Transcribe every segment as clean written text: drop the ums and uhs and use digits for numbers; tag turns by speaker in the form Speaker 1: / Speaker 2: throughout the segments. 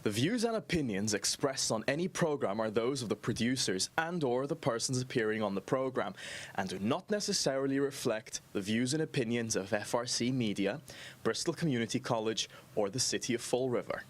Speaker 1: The views and opinions expressed on any program are those of the producers and/or the persons appearing on the program and do not necessarily reflect the views and opinions of FRC Media, Bristol Community College, or the City of Fall River.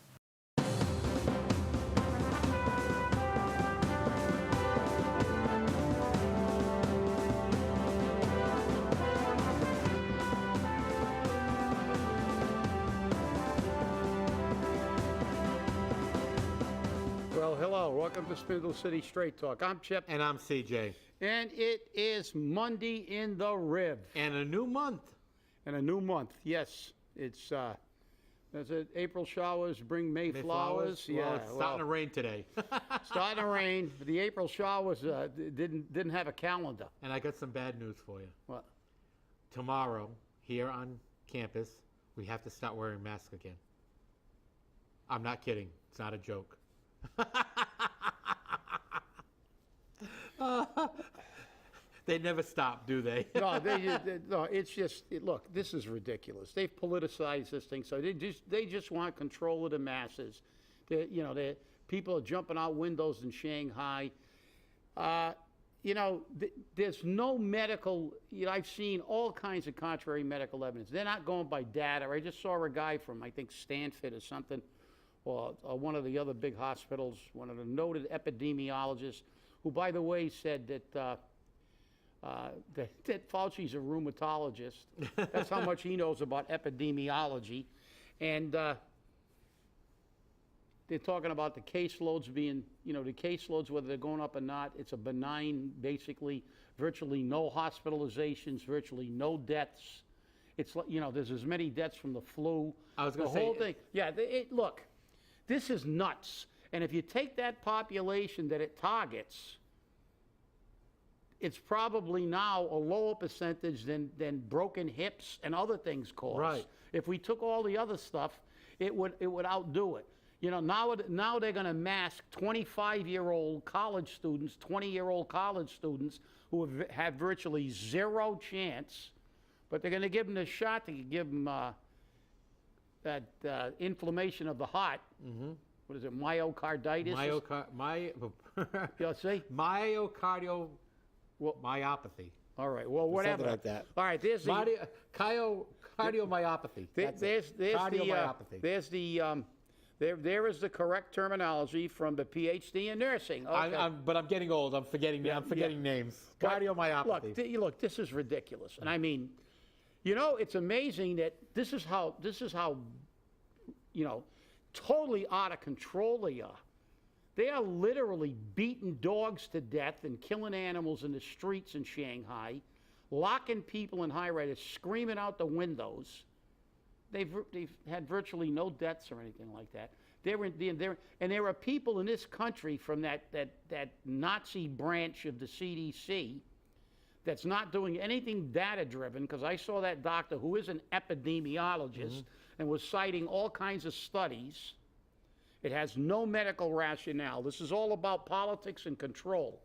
Speaker 2: Well, hello. Welcome to Spindle City Straight Talk. I'm Chip.
Speaker 3: And I'm CJ.
Speaker 2: And it is Monday in the Rib.
Speaker 3: And a new month.
Speaker 2: And a new month, yes. It's, there's April showers bring May flowers.
Speaker 3: Well,
Speaker 2: yeah,
Speaker 3: it's starting to rain today.
Speaker 2: starting to rain. But the April showers didn't have a calendar.
Speaker 3: And I got some bad news for you.
Speaker 2: What?
Speaker 3: Tomorrow, here on campus, we have to start wearing masks again. I'm not kidding. It's not a joke. They never stop, do they?
Speaker 2: No, no. It's just look. This is ridiculous. They've politicized this thing, so they just want control of the masses. People are jumping out windows in Shanghai. There's no medical. I've seen all kinds of contrary medical evidence. They're not going by data. I just saw a guy from I think Stanford or something, or one of the other big hospitals, one of the noted epidemiologists, who, by the way, said that Fauci's a rheumatologist. That's how much he knows about epidemiology. And they're talking about the caseloads being, the caseloads, whether they're going up or not, it's a benign, basically, virtually no hospitalizations, virtually no deaths. It's, there's as many deaths from the flu.
Speaker 3: I was going to
Speaker 2: say.
Speaker 3: The
Speaker 2: whole thing. Yeah, look, this is nuts. And if you take that population that it targets, it's probably now a lower percentage than broken hips and other things cause.
Speaker 3: Right.
Speaker 2: If we took all the other stuff, it would outdo it. Now they're going to mask 25-year-old college students, 20-year-old college students who have virtually zero chance, but they're going to give them a shot to give them that inflammation of the heart. Mm-hmm. What is it, myocarditis?
Speaker 3: Myocardial myopathy.
Speaker 2: All right. Well, whatever.
Speaker 3: Something like that.
Speaker 2: All right. There's the
Speaker 3: cardiomyopathy.
Speaker 2: There is the correct terminology from the PhD in nursing. Okay.
Speaker 3: But I'm getting old. I'm forgetting names. Cardiomyopathy.
Speaker 2: Look, this is ridiculous. And I mean, it's amazing that this is how totally out of control they are. They are literally beating dogs to death and killing animals in the streets in Shanghai, locking people in high-rises, screaming out the windows. They've had virtually no deaths or anything like that. And there are people in this country from that Nazi branch of the CDC that's not doing anything data-driven, because I saw that doctor who is an epidemiologist and was citing all kinds of studies. It has no medical rationale. This is all about politics and control.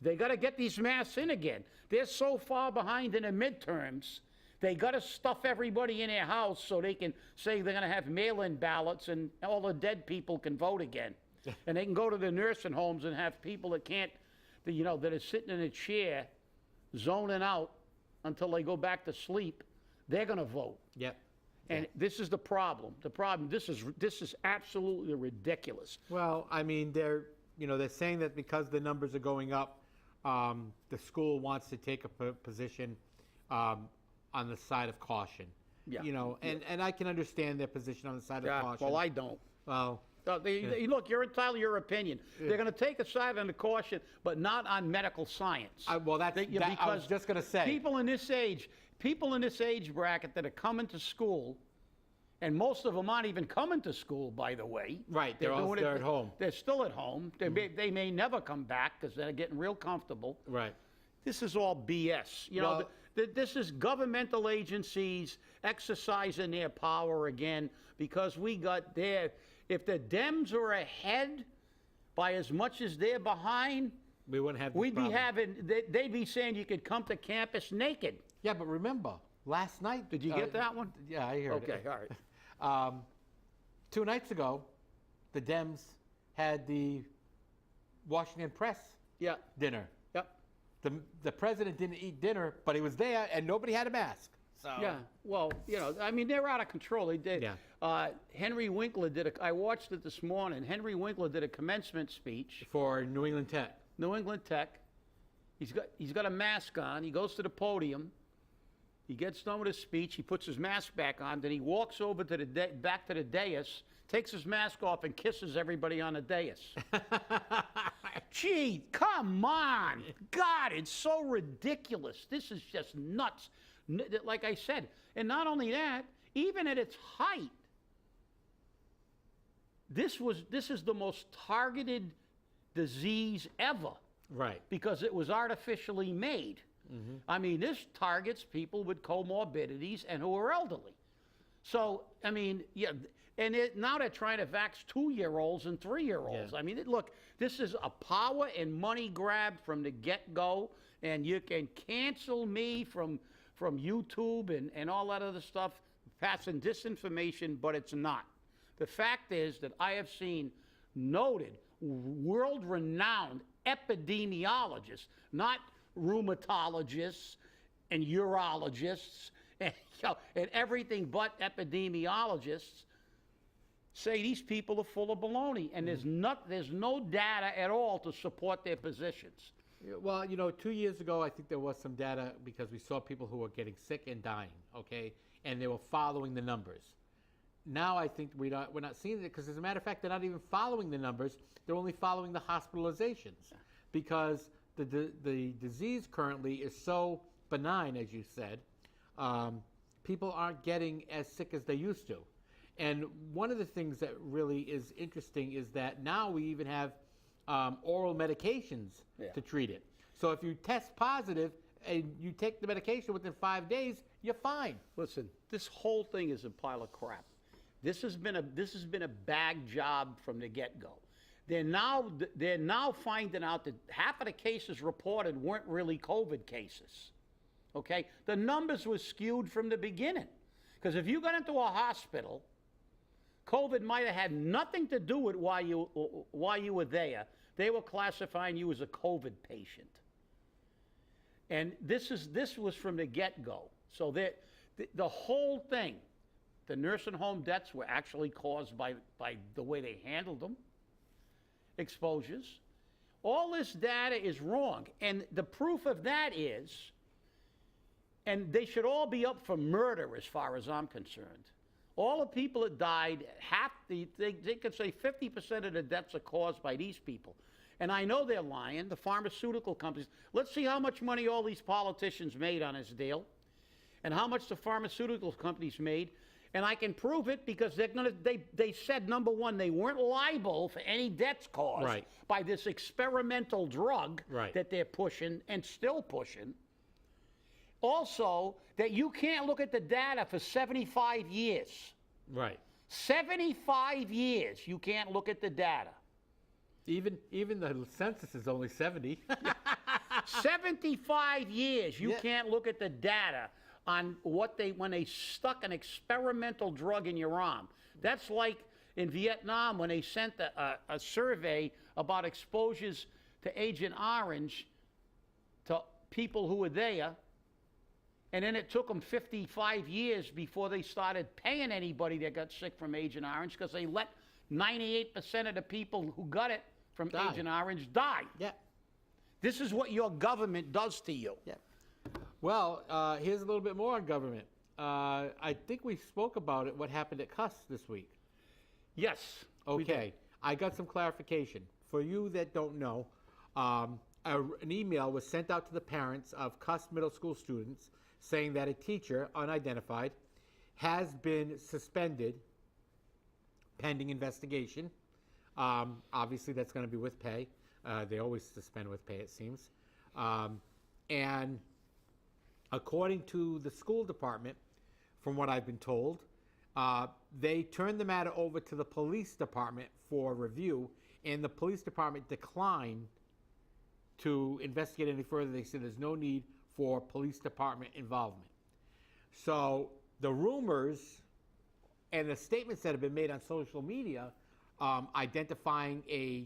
Speaker 2: They got to get these masks in again. They're so far behind in the midterms. They got to stuff everybody in their house so they can say they're going to have mail-in ballots and all the dead people can vote again. And they can go to the nursing homes and have people that can't, that are sitting in a chair zoning out until they go back to sleep. They're going to vote.
Speaker 3: Yep.
Speaker 2: And this is the problem. This is absolutely ridiculous.
Speaker 3: Well, I mean, they're saying that because the numbers are going up, the school wants to take a position on the side of caution.
Speaker 2: Yeah.
Speaker 3: And I can understand their position on the side of caution.
Speaker 2: Well, I don't.
Speaker 3: Well,
Speaker 2: look, you're entitled to your opinion. Yeah. They're going to take a side on the caution, but not on medical science.
Speaker 3: I was just going to say.
Speaker 2: People in this age bracket that are coming to school, and most of them aren't even coming to school, by the way.
Speaker 3: Right, they're at home.
Speaker 2: They're still at home. They may never come back because they're getting real comfortable.
Speaker 3: Right.
Speaker 2: This is all BS. This is governmental agencies exercising their power again, because we got there. If the Dems are ahead by as much as they're behind,
Speaker 3: we wouldn't have.
Speaker 2: They'd be saying you could come to campus naked.
Speaker 3: Yeah, but remember, last night.
Speaker 2: Did you get that one?
Speaker 3: Yeah, I heard it.
Speaker 2: Okay, all right.
Speaker 3: 2 nights ago, the Dems had the Washington Press
Speaker 2: Yeah.
Speaker 3: dinner.
Speaker 2: Yep.
Speaker 3: The president didn't eat dinner, but he was there, and nobody had a mask. So
Speaker 2: Yeah, well, I mean, they're out of control. They did.
Speaker 3: Yeah.
Speaker 2: Henry Winkler I watched it this morning. Henry Winkler did a commencement speech.
Speaker 3: for New England Tech.
Speaker 2: New England Tech. He's got a mask on. He goes to the podium. He gets done with his speech. He puts his mask back on. Then he walks over to back to the dais, takes his mask off, and kisses everybody on the dais. Gee, come on. God, it's so ridiculous. This is just nuts. Like I said, and not only that, even at its height, this is the most targeted disease ever.
Speaker 3: Right.
Speaker 2: Because it was artificially made. Mm-hmm. I mean, this targets people with comorbidities and who are elderly. So, I mean, yeah, and now they're trying to vax 2-year-olds and 3-year-olds.
Speaker 3: Yeah.
Speaker 2: I mean, look, this is a power and money grab from the get-go, and you can cancel me from YouTube and all that other stuff, passing disinformation, but it's not. The fact is that I have seen noted, world-renowned epidemiologists, not rheumatologists and urologists and everything but epidemiologists, say these people are full of baloney, and there's no data at all to support their positions.
Speaker 3: Well, 2 years ago, I think there was some data because we saw people who were getting sick and dying, okay? And they were following the numbers. Now I think we're not seeing it because, as a matter of fact, they're not even following the numbers. They're only following the hospitalizations because the disease currently is so benign, as you said. People aren't getting as sick as they used to. And one of the things that really is interesting is that now we even have oral medications to treat it. So if you test positive and you take the medication within 5 days, you're fine.
Speaker 2: Listen, this whole thing is a pile of crap. This has been a bag job from the get-go. They're now finding out that half of the cases reported weren't really COVID cases. Okay, the numbers were skewed from the beginning, because if you got into a hospital, COVID might have had nothing to do with why you were there. They were classifying you as a COVID patient. And this was from the get-go. So the whole thing, the nursing home deaths were actually caused by the way they handled them, exposures. All this data is wrong. And the proof of that is, and they should all be up for murder as far as I'm concerned. All the people that died, they could say 50% of the deaths are caused by these people. And I know they're lying, the pharmaceutical companies. Let's see how much money all these politicians made on this deal and how much the pharmaceutical companies made. And I can prove it because they said, number one, they weren't liable for any deaths caused by this experimental drug that they're pushing and still pushing. Also, that you can't look at the data for 75 years.
Speaker 3: Right.
Speaker 2: 75 years you can't look at the data.
Speaker 3: Even the census is only 70.
Speaker 2: 75 years you can't look at the data on when they stuck an experimental drug in your arm. That's like in Vietnam when they sent a survey about exposures to Agent Orange to people who were there. And then it took them 55 years before they started paying anybody that got sick from Agent Orange, because they let 98% of the people who got it from Agent Orange die.
Speaker 3: Yeah.
Speaker 2: This is what your government does to you.
Speaker 3: Yeah. Well, here's a little bit more on government. I think we spoke about it, what happened at Cuss this week.
Speaker 2: Yes.
Speaker 3: Okay. I got some clarification. For you that don't know, an email was sent out to the parents of Cuss Middle School students saying that a teacher, unidentified, has been suspended pending investigation. Obviously, that's going to be with pay. They always suspend with pay, it seems. And according to the school department, from what I've been told, they turned the matter over to the police department for review, and the police department declined to investigate any further. They said there's no need for police department involvement. So the rumors and the statements that have been made on social media identifying a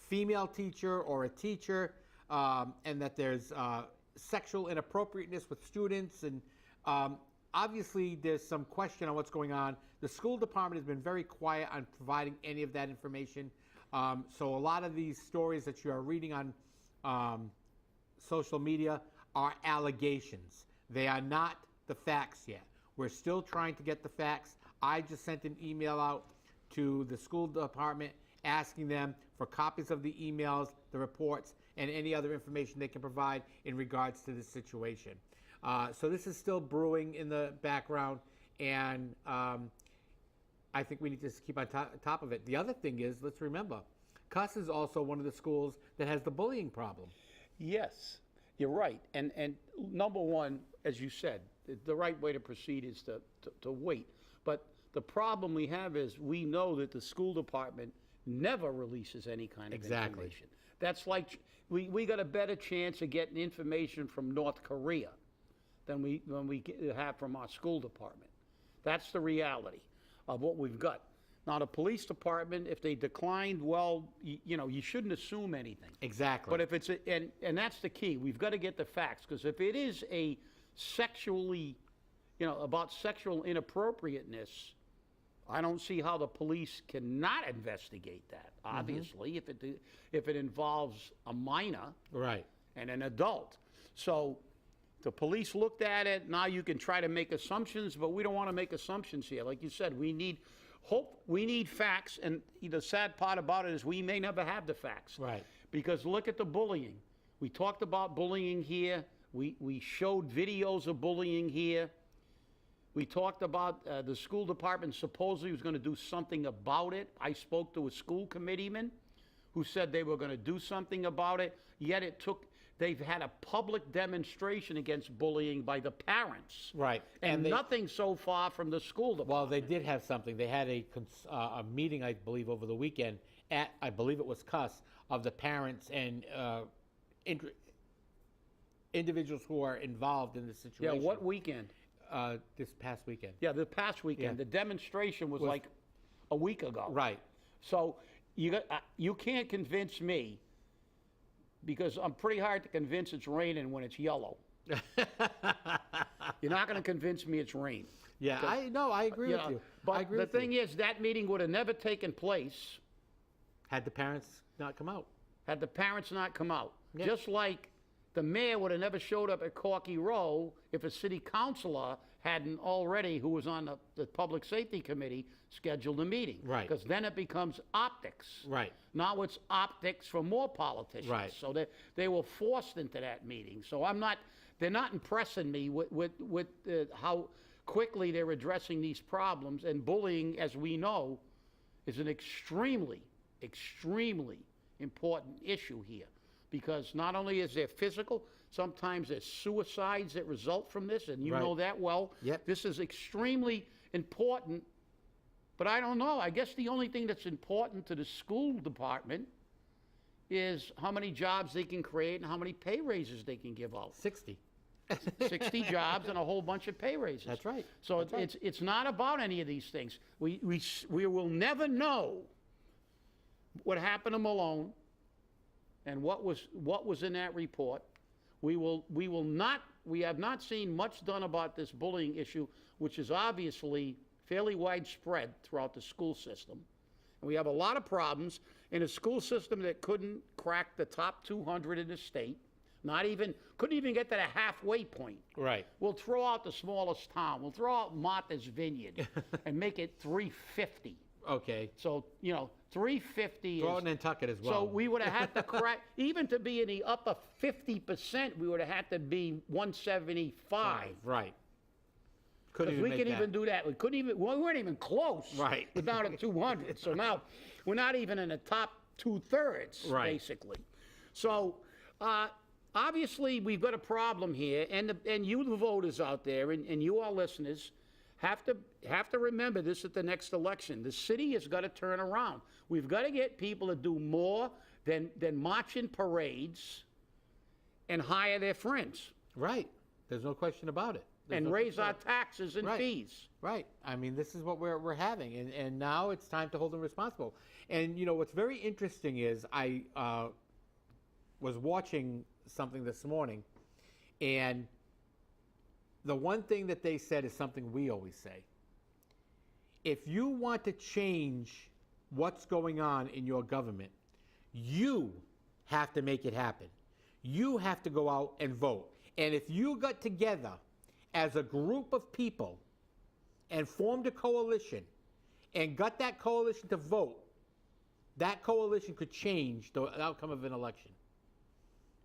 Speaker 3: female teacher or a teacher, and that there's sexual inappropriateness with students, and obviously there's some question on what's going on. The school department has been very quiet on providing any of that information. So a lot of these stories that you are reading on social media are allegations. They are not the facts yet. We're still trying to get the facts. I just sent an email out to the school department asking them for copies of the emails, the reports, and any other information they can provide in regards to this situation. So this is still brewing in the background, and I think we need to keep on top of it. The other thing is, let's remember, Cuss is also one of the schools that has the bullying problem.
Speaker 2: Yes, you're right. And number one, as you said, the right way to proceed is to wait. But the problem we have is we know that the school department never releases any kind of information. That's like we got a better chance of getting information from North Korea than we have from our school department. That's the reality of what we've got. Now, the police department, if they declined, well, you shouldn't assume anything.
Speaker 3: Exactly.
Speaker 2: But if it's and that's the key. We've got to get the facts, because if it is a sexually, about sexual inappropriateness, I don't see how the police cannot investigate that. Obviously, if it involves a minor,
Speaker 3: right,
Speaker 2: and an adult. So the police looked at it. Now you can try to make assumptions, but we don't want to make assumptions here. Like you said, we need hope. We need facts, and the sad part about it is we may never have the facts.
Speaker 3: Right.
Speaker 2: Because look at the bullying. We talked about bullying here. We showed videos of bullying here. We talked about the school department supposedly was going to do something about it. I spoke to a school committeeman who said they were going to do something about it, yet they've had a public demonstration against bullying by the parents.
Speaker 3: Right.
Speaker 2: And nothing so far from the school department.
Speaker 3: Well, they did have something. They had a meeting, I believe, over the weekend at, I believe it was Cuss, of the parents and individuals who are involved in this situation.
Speaker 2: Yeah, what weekend?
Speaker 3: This past weekend.
Speaker 2: Yeah, the past weekend.
Speaker 3: Yeah.
Speaker 2: The demonstration was like a week ago.
Speaker 3: Right.
Speaker 2: So you can't convince me, because I'm pretty hard to convince it's raining when it's yellow. You're not going to convince me it's rain.
Speaker 3: Yeah, I agree with you.
Speaker 2: But the thing is, that meeting would have never taken place
Speaker 3: had the parents not come out.
Speaker 2: Had the parents not come out.
Speaker 3: Yeah.
Speaker 2: Just like the mayor would have never showed up at Corky Row if a city councilor hadn't already, who was on the Public Safety Committee, scheduled a meeting.
Speaker 3: Right.
Speaker 2: Because then it becomes optics.
Speaker 3: Right.
Speaker 2: Now it's optics for more politicians.
Speaker 3: Right.
Speaker 2: So they were forced into that meeting. So they're not impressing me with how quickly they're addressing these problems. And bullying, as we know, is an extremely, extremely important issue here. Because not only is there physical, sometimes there's suicides that result from this, and you
Speaker 3: Right.
Speaker 2: know that well.
Speaker 3: Yep.
Speaker 2: This is extremely important, but I don't know. I guess the only thing that's important to the school department is how many jobs they can create and how many pay raises they can give out.
Speaker 3: 60.
Speaker 2: 60 jobs and a whole bunch of pay raises.
Speaker 3: That's right.
Speaker 2: So
Speaker 3: That's right.
Speaker 2: it's not about any of these things. We will never know what happened to Malone and what was in that report. We have not seen much done about this bullying issue, which is obviously fairly widespread throughout the school system. And we have a lot of problems in a school system that couldn't crack the top 200 in the state. Couldn't even get to the halfway point.
Speaker 3: Right.
Speaker 2: We'll throw out the smallest town. We'll throw out Martha's Vineyard and make it 350.
Speaker 3: Okay.
Speaker 2: So, 350
Speaker 3: Throw it
Speaker 2: is...
Speaker 3: in Nantucket as well.
Speaker 2: So we would have had to crack, even to be in the upper 50%, we would have had to be 175.
Speaker 3: Right.
Speaker 2: Because we can even do that. We weren't even close.
Speaker 3: Right.
Speaker 2: We're down at 200. So now we're not even in the top 2/3,
Speaker 3: Right.
Speaker 2: basically. So obviously we've got a problem here, and you, the voters out there, and you, our listeners, have to remember this at the next election. The city has got to turn around. We've got to get people to do more than march in parades and hire their friends.
Speaker 3: Right. There's no question about it.
Speaker 2: and raise our taxes and
Speaker 3: Right.
Speaker 2: fees.
Speaker 3: Right. I mean, this is what we're having, and now it's time to hold them responsible. And you know what's very interesting is I was watching something this morning, and the one thing that they said is something we always say. If you want to change what's going on in your government, you have to make it happen. You have to go out and vote. And if you got together as a group of people and formed a coalition and got that coalition to vote, that coalition could change the outcome of an election.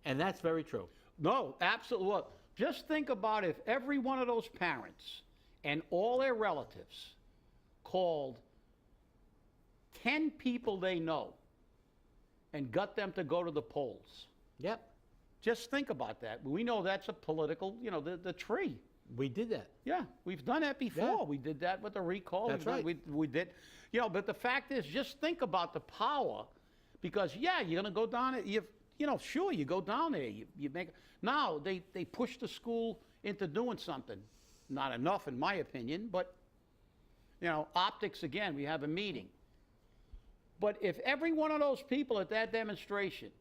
Speaker 3: And that's very true.
Speaker 2: No, absolutely. Look, just think about if every one of those parents and all their relatives called 10 people they know and got them to go to the polls.
Speaker 3: Yep.
Speaker 2: Just think about that. We know that's a political, the tree.
Speaker 3: We did that.
Speaker 2: Yeah, we've done that before.
Speaker 3: Yeah.
Speaker 2: We did that with the recall.
Speaker 3: That's right.
Speaker 2: We did, but the fact is, just think about the power, because you're going to go down it. Sure, you go down there. You make now they push the school into doing something. Not enough, in my opinion, but optics again. We have a meeting. But if every one of those people at that demonstration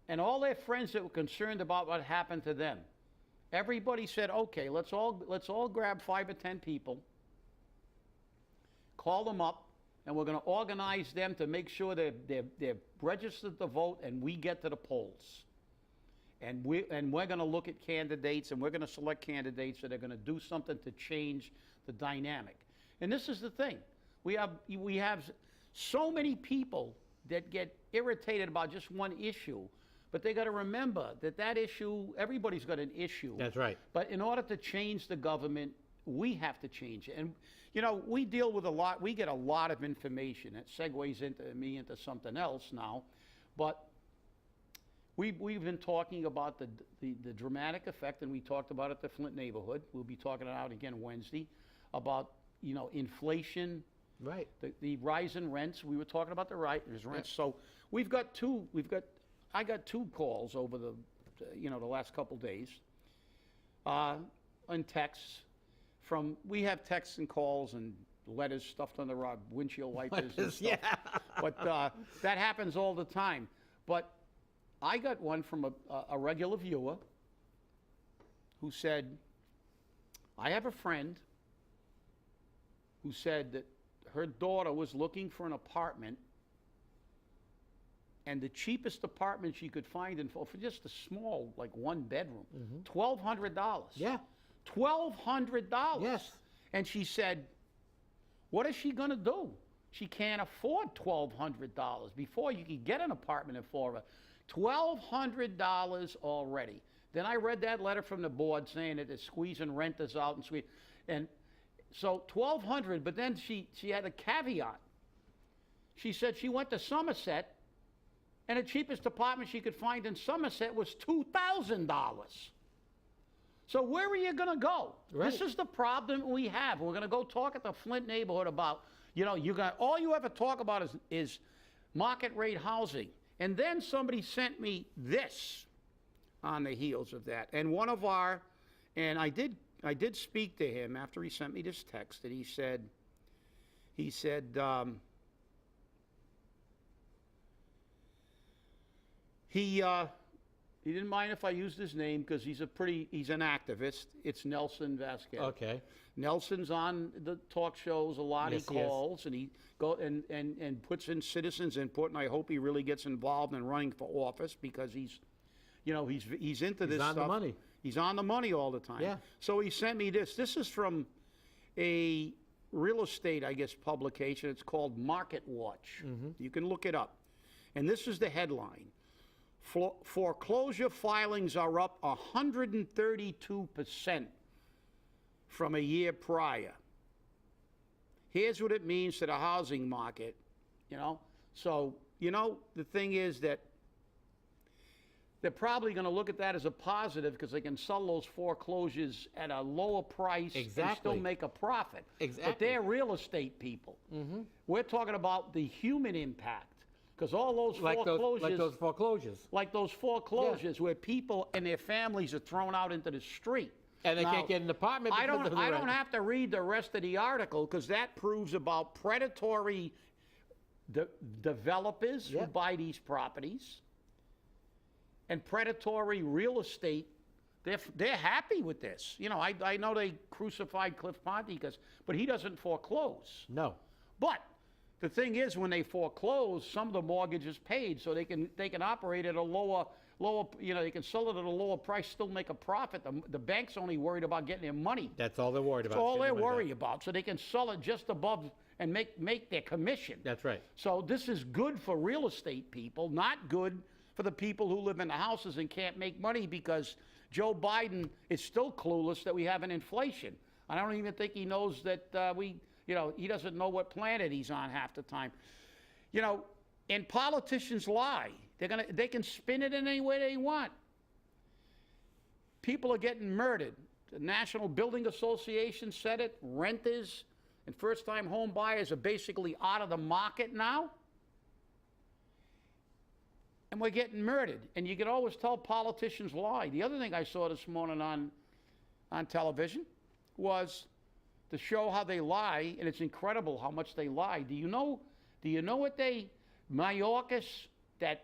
Speaker 2: and all their friends that were concerned about what happened to them, everybody said, okay, let's all grab 5 or 10 people, call them up, and we're going to organize them to make sure they're registered to vote, and we get to the polls. And we're going to look at candidates, and we're going to select candidates that are going to do something to change the dynamic. And this is the thing. We have so many people that get irritated about just one issue, but they got to remember that issue, everybody's got an issue.
Speaker 3: That's right.
Speaker 2: But in order to change the government, we have to change it. And, we deal with we get a lot of information. It segues into something else now. But we've been talking about the dramatic effect, and we talked about it at the Flint neighborhood. We'll be talking about it again Wednesday, about, inflation.
Speaker 3: Right.
Speaker 2: The rise in rents. We were talking about the rise in rents. So I got 2 calls over the last couple days on texts we have texts and calls and letters stuffed under our windshield wipers and stuff.
Speaker 3: Yeah.
Speaker 2: But that happens all the time. But I got one from a regular viewer who said, I have a friend who said that her daughter was looking for an apartment, and the cheapest apartment she could find for just a small, like 1 bedroom, $1,200.
Speaker 3: Yeah.
Speaker 2: $1,200.
Speaker 3: Yes.
Speaker 2: And she said, what is she going to do? She can't afford $1,200. Before, you could get an apartment for her. $1,200 already. Then I read that letter from the board saying that they're squeezing renters out and so $1,200, but then she had a caveat. She said she went to Somerset, and the cheapest apartment she could find in Somerset was $2,000. So where are you going to go?
Speaker 3: Right.
Speaker 2: This is the problem we have. We're going to go talk at the Flint neighborhood about, all you ever talk about is market rate housing. And then somebody sent me this on the heels of that. And I did speak to him after he sent me this text, and he said, he didn't mind if I used his name because he's an activist. It's Nelson Vasquez.
Speaker 3: Okay.
Speaker 2: Nelson's on the talk shows a lot.
Speaker 3: Yes,
Speaker 2: he calls and he and puts in citizens input, and I hope he really gets involved in running for office because he's into this stuff. He's
Speaker 3: on the money.
Speaker 2: He's on the money all the time.
Speaker 3: Yeah.
Speaker 2: So he sent me this. This is from a real estate, I guess, publication. It's called Market Watch. You can look it up. And this is the headline. Foreclosure filings are up 132% from a year prior. Here's what it means to the housing market, So, the thing is that they're probably going to look at that as a positive because they can sell those foreclosures at a lower price and still make a profit.
Speaker 3: Exactly.
Speaker 2: But they're real estate people. We're talking about the human impact. Because all those foreclosures...
Speaker 3: Like those foreclosures.
Speaker 2: Where people and their families are thrown out into the street.
Speaker 3: And they
Speaker 2: Now,
Speaker 3: can't get an apartment
Speaker 2: I
Speaker 3: because
Speaker 2: don't.
Speaker 3: of the
Speaker 2: I
Speaker 3: rent.
Speaker 2: don't have to read the rest of the article because that proves about predatory developers who buy these properties and predatory real estate. They're happy with this. You know, I know they crucified Cliff Ponte but he doesn't foreclose.
Speaker 3: No.
Speaker 2: But the thing is, when they foreclose, some of the mortgage is paid, so they can operate at a lower. You know, they can sell it at a lower price, still make a profit. The bank's only worried about getting their money.
Speaker 3: That's all they're worried about.
Speaker 2: That's all they're worried about. So they can sell it just above and make their commission.
Speaker 3: That's right.
Speaker 2: So this is good for real estate people, not good for the people who live in the houses and can't make money because Joe Biden is still clueless that we have an inflation. I don't even think he knows that he doesn't know what planet he's on half the time. You know, and politicians lie. They can spin it in any way they want. People are getting murdered. The National Building Association said it. Renters and first-time home buyers are basically out of the market now. And we're getting murdered. And you can always tell politicians lie. The other thing I saw this morning on television was to show how they lie, and it's incredible how much they lie. Do you know what Mayorkas, that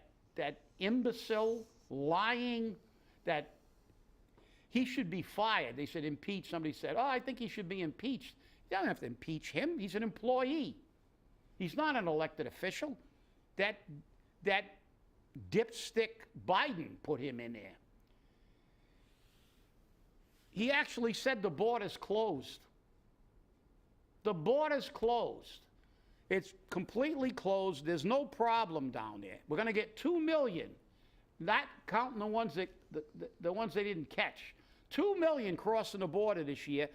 Speaker 2: imbecile, lying, that he should be fired. They said impeach. Somebody said, oh, I think he should be impeached. You don't have to impeach him. He's an employee. He's not an elected official. That dipstick Biden put him in there. He actually said the border's closed. The border's closed. It's completely closed. There's no problem down there. We're going to get 2 million, not counting the ones that the ones they didn't catch. 2 million crossing the border this year.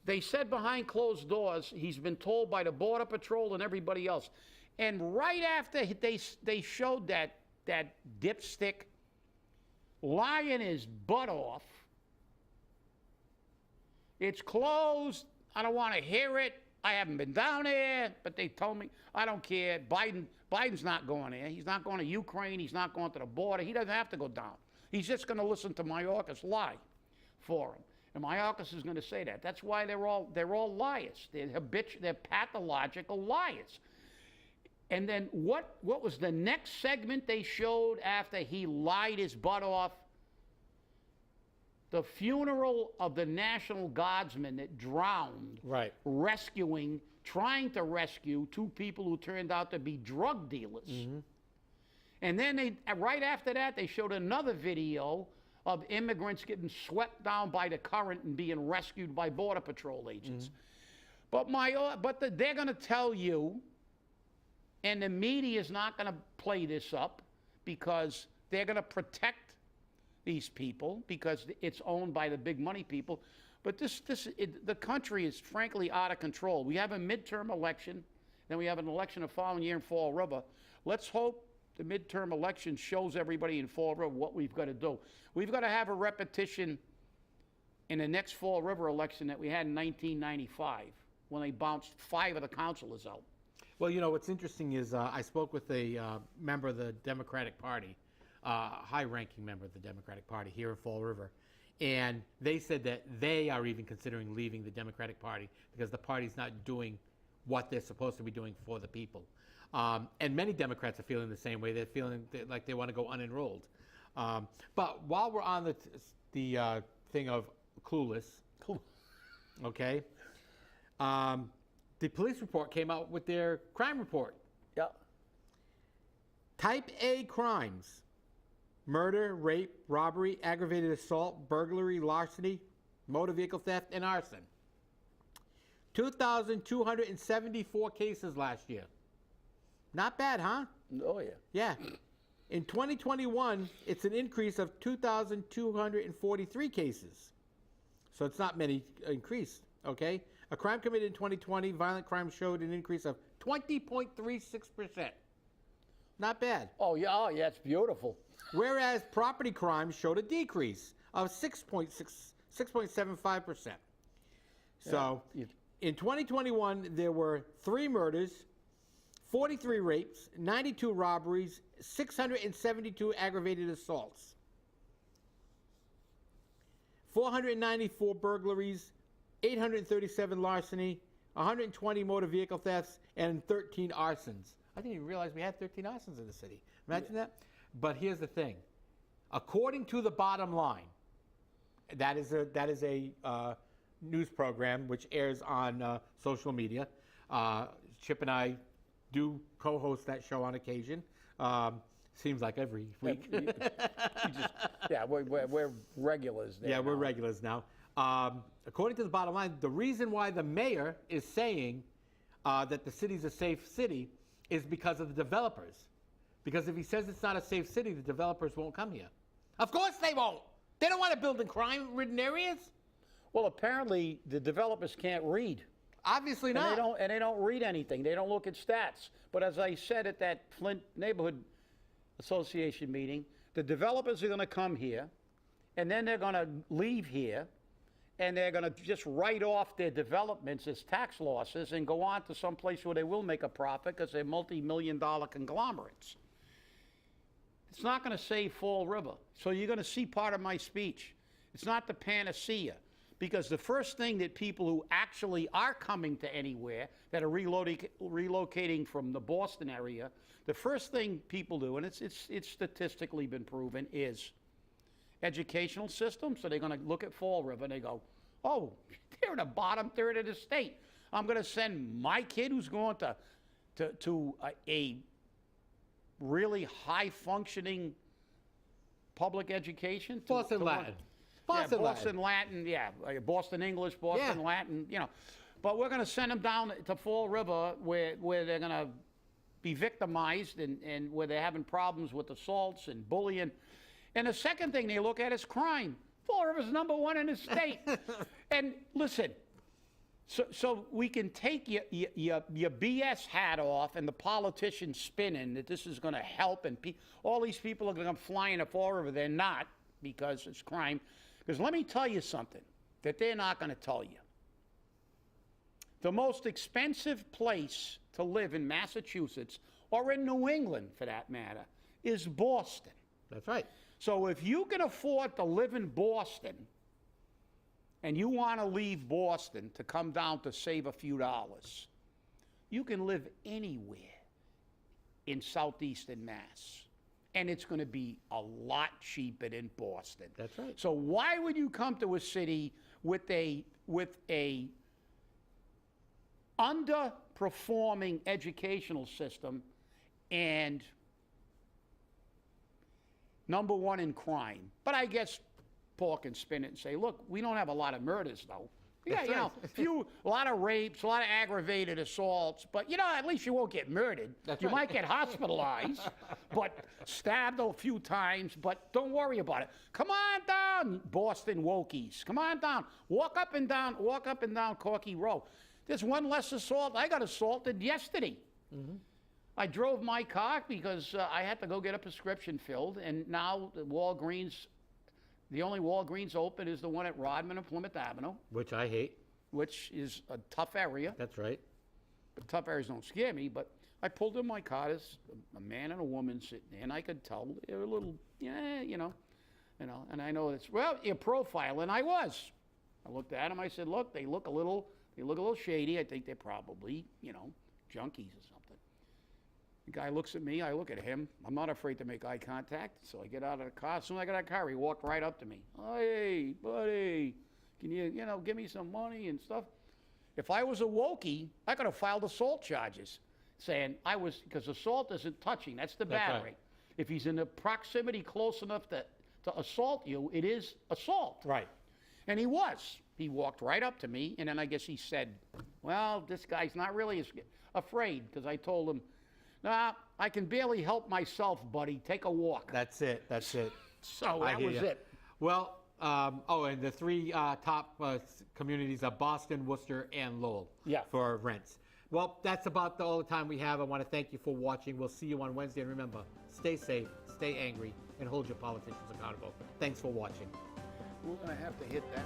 Speaker 2: They said behind closed doors, he's been told by the Border Patrol and everybody else. And right after they showed that dipstick lying his butt off, it's closed. I don't want to hear it. I haven't been down there, but they told me, I don't care. Biden's not going there. He's not going to Ukraine. He's not going to the border. He doesn't have to go down. He's just going to listen to Mayorkas lie for him. And Mayorkas is going to say that. That's why they're all liars. They're pathological liars. And then what was the next segment they showed after he lied his butt off? The funeral of the National Guardsman that drowned,
Speaker 3: Right.
Speaker 2: trying to rescue 2 people who turned out to be drug dealers. Mm-hmm. And then right after that, they showed another video of immigrants getting swept down by the current and being rescued by Border Patrol agents. Mm-hmm. But they're going to tell you, and the media is not going to play this up because they're going to protect these people because it's owned by the big money people. But the country is frankly out of control. We have a midterm election, then we have an election the following year in Fall River. Let's hope the midterm election shows everybody in Fall River what we've got to do. We've got to have a repetition in the next Fall River election that we had in 1995 when they bounced 5 of the councilors out.
Speaker 3: Well, you know, what's interesting is I spoke with a member of the Democratic Party, high-ranking member of the Democratic Party here in Fall River, and they said that they are even considering leaving the Democratic Party because the party's not doing what they're supposed to be doing for the people. And many Democrats are feeling the same way. They're feeling like they want to go unenrolled. But while we're on the thing of clueless, okay, the police report came out with their crime report.
Speaker 2: Yeah.
Speaker 3: Type A crimes: murder, rape, robbery, aggravated assault, burglary, larceny, motor vehicle theft, and arson. 2,274 cases last year. Not bad, huh?
Speaker 2: Oh, yeah.
Speaker 3: Yeah. In 2021, it's an increase of 2,243 cases. So it's not many increased, okay? A crime committed in 2020, violent crime showed an increase of 20.36%. Not bad.
Speaker 2: Oh, yeah, it's beautiful.
Speaker 3: Whereas property crimes showed a decrease of 6.75%. So in 2021, there were 3 murders, 43 rapes, 92 robberies, 672 aggravated assaults. 494 burglaries, 837 larceny, 120 motor vehicle thefts, and 13 arsons. I didn't even realize we had 13 arsons in the city. Imagine that. But here's the thing. According to the Bottom Line, that is a news program which airs on social media. Chip and I do co-host that show on occasion. Seems like every week.
Speaker 2: Yeah, we're regulars there.
Speaker 3: Yeah, we're regulars now. According to the Bottom Line, the reason why the mayor is saying that the city's a safe city is because of the developers. Because if he says it's not a safe city, the developers won't come here. Of course they won't. They don't want to build in crime-ridden areas.
Speaker 2: Well, apparently the developers can't read.
Speaker 3: Obviously not.
Speaker 2: And they don't read anything. They don't look at stats. But as I said at that Flint Neighborhood Association meeting, the developers are going to come here, and then they're going to leave here, and they're going to just write off their developments as tax losses and go on to some place where they will make a profit because they're multi-million-dollar conglomerates. It's not going to save Fall River. So you're going to see part of my speech. It's not the panacea. Because the first thing that people who actually are coming to anywhere that are relocating from the Boston area, the first thing people do, and it's statistically been proven, is educational system. So they're going to look at Fall River and they go, oh, they're in the bottom third of the state. I'm going to send my kid who's going to a really high-functioning public education.
Speaker 3: Boston Latin.
Speaker 2: Boston Latin, yeah. Boston English, Boston Latin, you know. But we're going to send them down to Fall River where they're going to be victimized and where they're having problems with assaults and bullying. And the second thing they look at is crime. Fall River's #1 in the state. And listen, so we can take your BS hat off and the politicians spinning that this is going to help and all these people are going to come flying to Fall River. They're not, because it's crime. Because let me tell you something that they're not going to tell you. The most expensive place to live in Massachusetts, or in New England for that matter, is Boston.
Speaker 3: That's right.
Speaker 2: So if you can afford to live in Boston and you want to leave Boston to come down to save a few dollars, you can live anywhere in southeastern Mass. And it's going to be a lot cheaper than Boston.
Speaker 3: That's right.
Speaker 2: So why would you come to a city with a underperforming educational system and #1 in crime? But I guess Paul can spin it and say, look, we don't have a lot of murders, though. Yeah, you know, a lot of rapes, a lot of aggravated assaults, but, you know, at least you won't get murdered. You might get hospitalized, but stabbed a few times, but don't worry about it. Come on down, Boston Wokies. Come on down. Walk up and down Corky Row. There's one less assault. I got assaulted yesterday. Mm-hmm. I drove my car because I had to go get a prescription filled, and now the Walgreens... The only Walgreens open is the one at Rodman and Plymouth Avenue.
Speaker 3: Which I hate.
Speaker 2: Which is a tough area.
Speaker 3: That's right.
Speaker 2: But tough areas don't scare me. But I pulled in my car. There's a man and a woman sitting there, and I could tell they were a little, you know. And I know it's, well, your profile, and I was. I looked at them. I said, look, they look a little shady. I think they're probably, you know, junkies or something. The guy looks at me, I look at him. I'm not afraid to make eye contact, so I get out of the car. As soon as I got out of the car, he walked right up to me. Hey, buddy, can you give me some money and stuff? If I was a Wokey, I could have filed assault charges, saying because assault isn't touching, that's the battery. Right. If he's in the proximity close enough to assault you, it is assault.
Speaker 3: Right.
Speaker 2: And he was. He walked right up to me, and then I guess he said, well, this guy's not really afraid, because I told him, nah, I can barely help myself, buddy. Take a walk.
Speaker 3: That's it.
Speaker 2: So that was it.
Speaker 3: Well, and the three top communities are Boston, Worcester, and Lowell for rents. Well, that's about all the time we have. I want to thank you for watching. We'll see you on Wednesday. And remember, stay safe, stay angry, and hold your politicians accountable. Thanks for watching.
Speaker 2: We're going to have to hit that.